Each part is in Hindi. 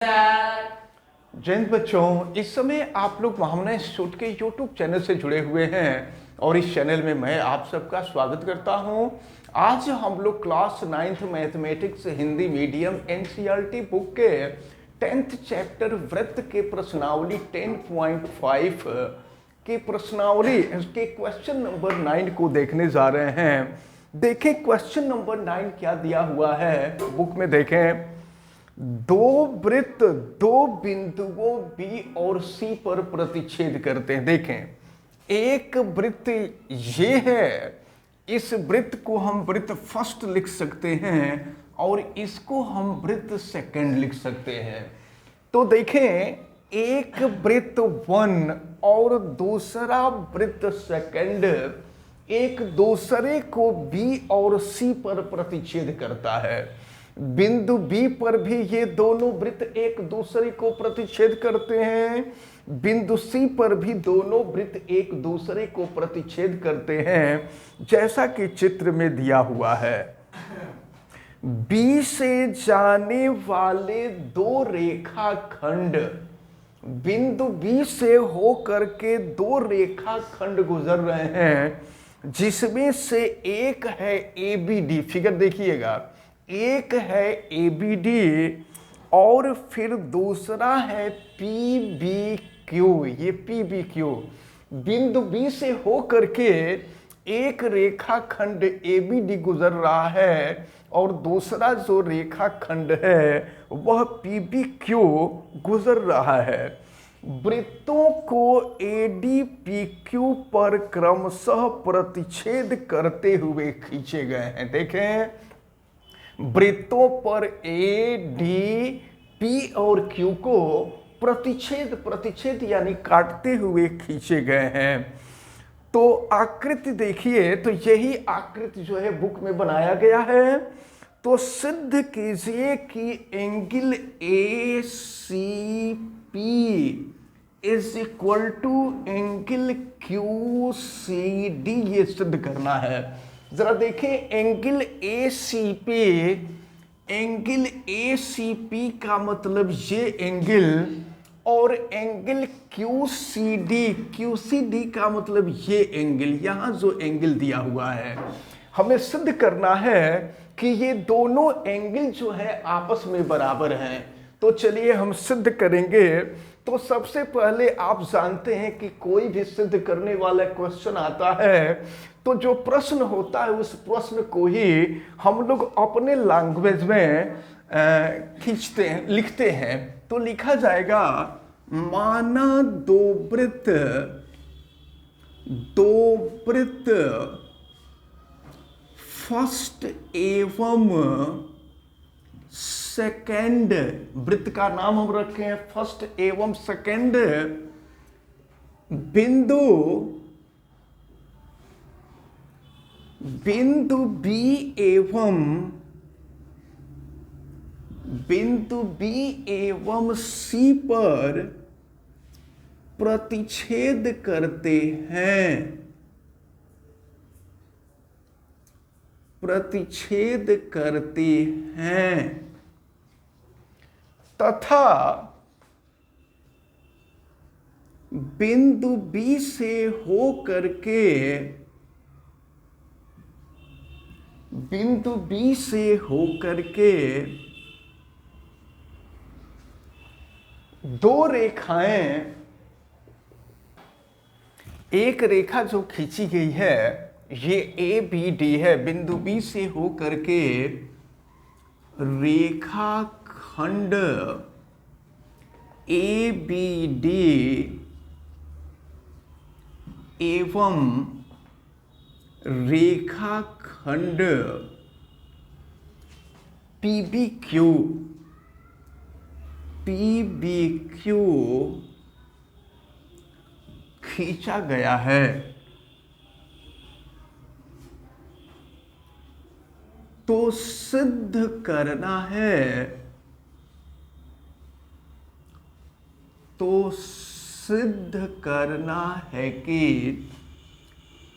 जैन बच्चों, इस समय आप लोग भावना इंस्टीट्यूट के यूट्यूब चैनल से जुड़े हुए हैं और इस चैनल में मैं आप सबका स्वागत करता हूं। आज हम लोग class 9th mathematics Hindi medium NCERT book के 10th चैप्टर वृत्त के प्रश्नावली 10.5 के प्रश्नावली के क्वेश्चन नंबर 9 को देखने जा रहे हैं। देखें क्वेश्चन नंबर 9 क्या दिया हुआ है बुक में। देखें, दो वृत्त दो बिंदुओं बी और सी पर प्रतिच्छेद करते हैं। देखें, एक वृत्त ये है, इस वृत्त को हम वृत्त फर्स्ट लिख सकते हैं और इसको हम वृत्त सेकंड लिख सकते हैं। तो देखें, एक वृत्त 1 और दूसरा वृत्त सेकंड एक दूसरे को बी और सी पर प्रतिच्छेद करता है। बिंदु बी पर भी ये दोनों वृत्त एक दूसरे को प्रतिच्छेद करते हैं। बिंदु सी पर भी दोनों वृत्त एक दूसरे को प्रतिच्छेद करते हैं, जैसा कि चित्र में दिया हुआ है। बी से जाने वाले दो रेखाखंड, बिंदु बी से होकर के दो रेखाखंड गुजर रहे हैं, जिसमें से एक है ए बी डी। फिगर देखिएगा, एक है ए बी डी और फिर दूसरा है पी बी क्यू। ये पी बी क्यू बिंदु बी से होकर के एक रेखाखंड ए बी डी गुजर रहा है और दूसरा जो रेखाखंड है वह पी बी क्यू गुजर रहा है। वृत्तों को ए डी पी क्यू पर क्रमशः प्रतिच्छेद करते हुए खींचे गए हैं। देखें, वृत्तों पर ए डी पी और क्यू को प्रतिच्छेद यानी काटते हुए खींचे गए हैं। तो आकृति देखिए, तो यही आकृति जो है बुक में बनाया गया है। तो सिद्ध कीजिए कि angle A C P is equal to angle Q C D, ये सिद्ध करना है। जरा देखें, एंगल ए सी पी का मतलब ये एंगल, और एंगल क्यू सी डी का मतलब ये एंगल। यहां जो एंगल दिया हुआ है, हमें सिद्ध करना है कि ये दोनों एंगल जो है आपस में बराबर हैं। तो चलिए हम सिद्ध करेंगे। तो सबसे पहले आप जानते हैं कि कोई भी सिद्ध करने वाला क्वेश्चन आता है तो जो प्रश्न होता है उस प्रश्न को ही हम लोग अपने लैंग्वेज में खींचते हैं, लिखते हैं। तो लिखा जाएगा, माना दो वृत्त फर्स्ट एवं सेकेंड, वृत्त का नाम हम रखे हैं फर्स्ट एवं सेकेंड, बिंदु बी एवं सी पर प्रतिच्छेद करते हैं तथा बिंदु बी से होकर के दो रेखाएं, एक रेखा जो खींची गई है ये ए बी डी है। बिंदु बी से होकर के रेखाखंड ए बी डी एवं रेखाखंड पी बी क्यू खींचा गया है। तो सिद्ध करना है कि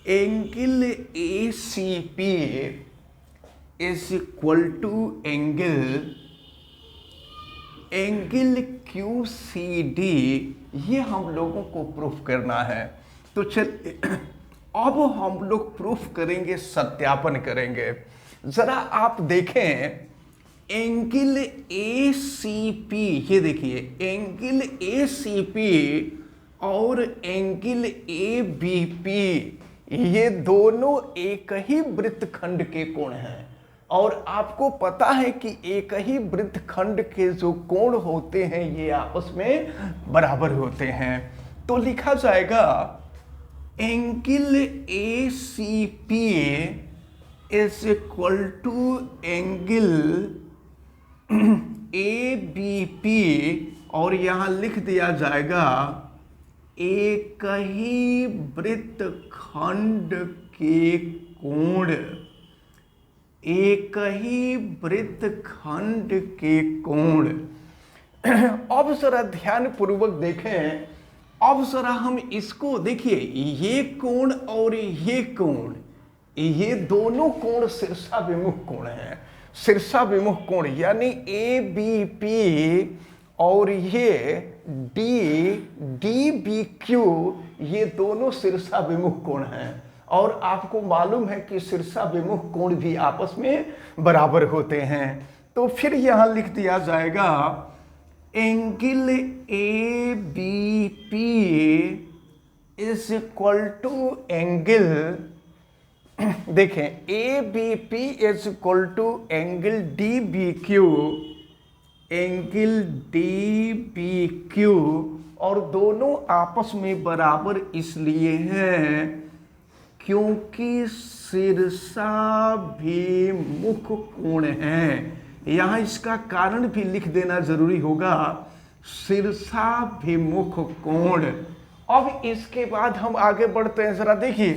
angle A C P is equal to angle angle Q C D, ये हम लोगों को प्रूफ करना है। तो चल अब हम लोग प्रूफ करेंगे, सत्यापन करेंगे। जरा आप देखें एंगल ए सी पी, ये देखिए एंगल ए सी पी और एंगल ए बी पी, ये दोनों एक ही वृत्तखंड के कोण हैं। और आपको पता है कि एक ही वृत्तखंड के जो कोण होते हैं ये आपस में बराबर होते हैं। तो लिखा जाएगा angle A C P is equal to angle A B P, और यहां लिख दिया जाएगा एक ही वृत्तखंड के कोण, एक ही वृत्तखंड के कोण। अब जरा ध्यान पूर्वक देखें, अब जरा हम इसको देखिए, ये कोण और ये कोण, ये दोनों कोण शीर्षाभिमुख कोण हैं। शीर्षाभिमुख कोण यानी ए बी पी और ये डी बी क्यू, ये दोनों शीर्षाभिमुख कोण हैं। और आपको मालूम है कि शीर्षाभिमुख कोण भी आपस में बराबर होते हैं। तो फिर यहां लिख दिया जाएगा angle A B P is equal to angle, देखें A B P is equal to angle D B Q, angle D B Q, और दोनों आपस में बराबर इसलिए हैं क्योंकि शीर्षाभिमुख कोण हैं। यहां इसका कारण भी लिख देना जरूरी होगा, शीर्षाभिमुख कोण। अब इसके बाद हम आगे बढ़ते हैं, जरा देखिए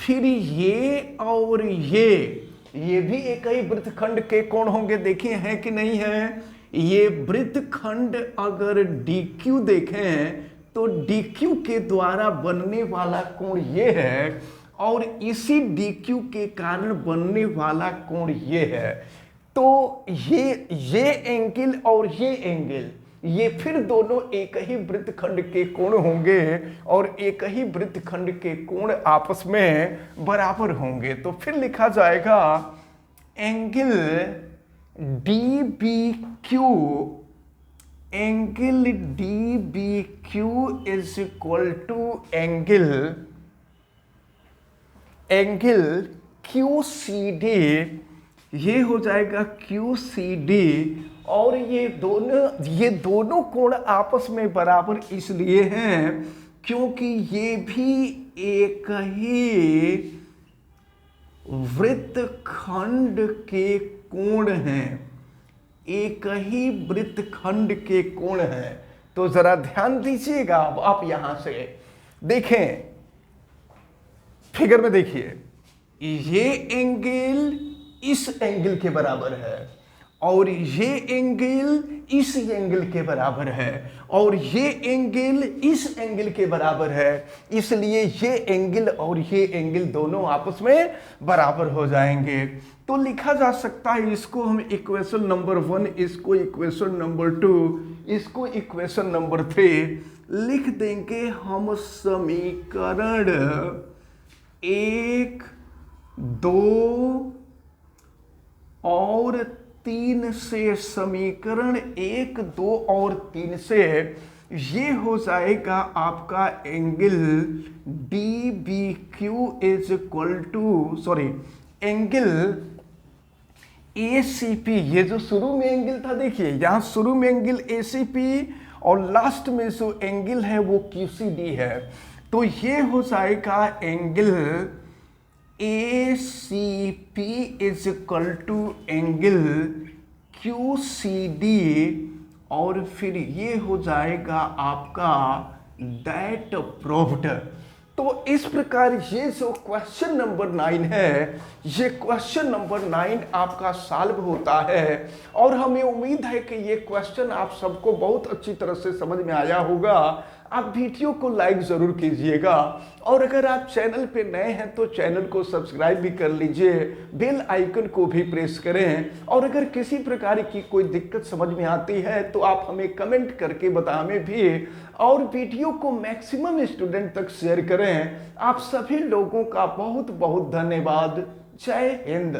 फिर ये और ये भी एक ही वृत्तखंड के कोण होंगे। देखिए हैं कि नहीं है? ये वृत्तखंड अगर DQ देखें तो DQ के द्वारा बनने वाला कोण ये है, और इसी DQ के कारण बनने वाला कोण ये है। तो ये एंगल और ये एंगल, ये फिर दोनों एक ही वृत्तखंड के कोण होंगे, और एक ही वृत्तखंड के कोण आपस में बराबर होंगे। तो फिर लिखा जाएगा angle D B Q, angle D B Q is equal to angle Q C D, ये हो जाएगा क्यू सी डी। और ये दोनों कोण आपस में बराबर इसलिए हैं क्योंकि ये भी एक ही वृत्तखंड के कोण हैं, एक ही वृत्तखंड के कोण हैं। तो जरा ध्यान दीजिएगा, अब आप यहां से देखें, फिगर में देखिए, ये एंगल इस एंगल के बराबर है, और ये एंगल इस एंगल के बराबर है, और ये एंगल इस एंगल के बराबर है। इसलिए ये एंगल और ये एंगल दोनों आपस में बराबर हो जाएंगे। तो लिखा जा सकता है, इसको हम इक्वेशन नंबर 1, इसको इक्वेशन नंबर 2, इसको इक्वेशन नंबर 3 लिख देंगे हम। समीकरण 1, 2 और 3 से, समीकरण 1, 2 और 3 से ये हो जाएगा आपका angle D B Q is equal to, angle A C P. ये जो शुरू में एंगल था, देखिए यहां शुरू में एंगल ए सी पी और लास्ट में जो एंगल है वो क्यू सी डी है। तो ये हो जाएगा angle A C P is equal to angle Q C D, और फिर ये हो जाएगा आपका दैट प्रूव्ड। तो इस प्रकार ये जो क्वेश्चन नंबर 9 है, ये क्वेश्चन नंबर 9 आपका सॉल्व होता है। और हमें उम्मीद है कि ये क्वेश्चन आप सबको बहुत अच्छी तरह से समझ में आया होगा। आप वीडियो को लाइक ज़रूर कीजिएगा और अगर आप चैनल पे नए हैं तो चैनल को सब्सक्राइब भी कर लीजिए, बेल आइकन को भी प्रेस करें। और अगर किसी प्रकार की कोई दिक्कत समझ में आती है तो आप हमें कमेंट करके बताएं भी, और वीडियो को मैक्सिमम स्टूडेंट तक शेयर करें। आप सभी लोगों का बहुत बहुत धन्यवाद। जय हिंद।